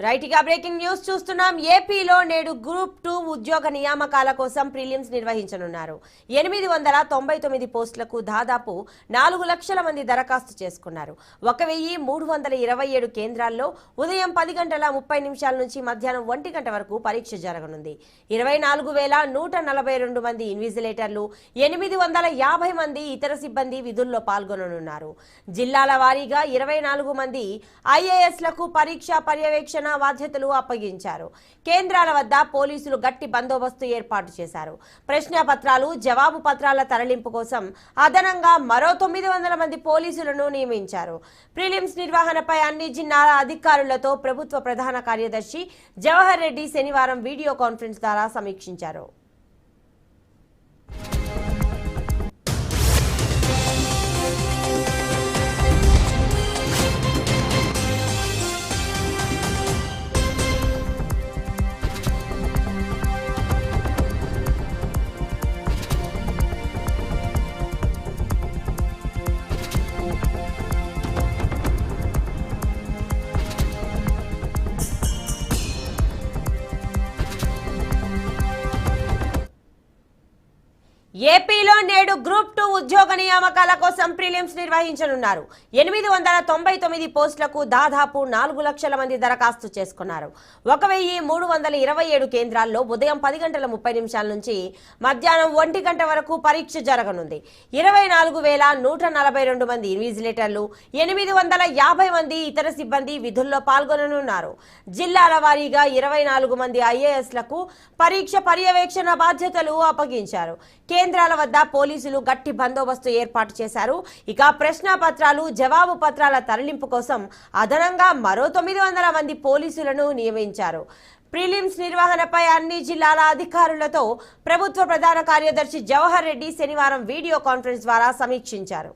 Right గా breaking news చూస్తున్నాం. ఏపీలో నేడు గ్రూప్ 2 ఉద్యోగ నియామకాల కోసం ప్రిలిమ్స్ నిర్వహించనున్నారు. 899 పోస్టులకు దాదాపు 4 లక్షల మంది దరఖాస్తు చేసుకున్నారు. 1327 కేంద్రాల్లో ఉదయం 10 గంటల 30 నిమిషాల నుంచి మధ్యాహ్నం 1 గంట వరకు పరీక్ష జరగనుంది. 24142 మంది ఇన్విజిలేటర్లు, 850 మంది ఇతర సిబ్బంది విధుల్లో పాల్గొననున్నారు. జిల్లాల వారీగా 24 మంది ఐఏఎస్లకు పరీక్ష పర్యవేక్షణ బాధ్యతలు అప్పగించారు. కేంద్రాల వద్ద పోలీసులు గట్టి బందోబస్తు ఏర్పాటు చేశారు. ప్రశ్న పత్రాలు, జవాబు పత్రాల తరలింపు కోసం అదనంగా మరో 900 మంది పోలీసులను నియమించారు. ప్రిలిమ్స్ నిర్వహణపై అన్ని జిల్లాల అధికారులతో ప్రభుత్వ ప్రధాన కార్యదర్శి జవహర్ రెడ్డి శనివారం వీడియో కాన్ఫరెన్స్ ద్వారా సమీక్షించారు. ఏపీలో నేడు గ్రూప్ 2 ఉద్యోగ నియామకాల కోసం ప్రిలిమ్స్ నిర్వహించనున్నారు. 899 పోస్టులకు దాదాపు 4 లక్షల మంది దరఖాస్తు చేసుకున్నారు. 1327 కేంద్రాల్లో ఉదయం 10 గంటల 30 నిమిషాల నుంచి మధ్యాహ్నం 1 గంట వరకు పరీక్ష జరగనుంది. 24142 మంది ఇన్విజిలేటర్లు, 850 మంది ఇతర సిబ్బంది విధుల్లో పాల్గొననున్నారు. జిల్లాల వారీగా 24 మంది ఐఏఎస్లకు పరీక్ష పర్యవేక్షణ బాధ్యతలు అప్పగించారు. కేంద్రాల వద్ద పోలీసులు గట్టి బందోబస్తు ఏర్పాటు చేశారు. ఇక ప్రశ్న పత్రాలు, జవాబు పత్రాల తరలింపు కోసం అదనంగా మరో 900 మంది పోలీసులను నియమించారు. ప్రిలిమ్స్ నిర్వహణపై అన్ని జిల్లాల అధికారులతో ప్రభుత్వ ప్రధాన కార్యదర్శి జవహర్ రెడ్డి శనివారం వీడియో కాన్ఫరెన్స్ ద్వారా సమీక్షించారు.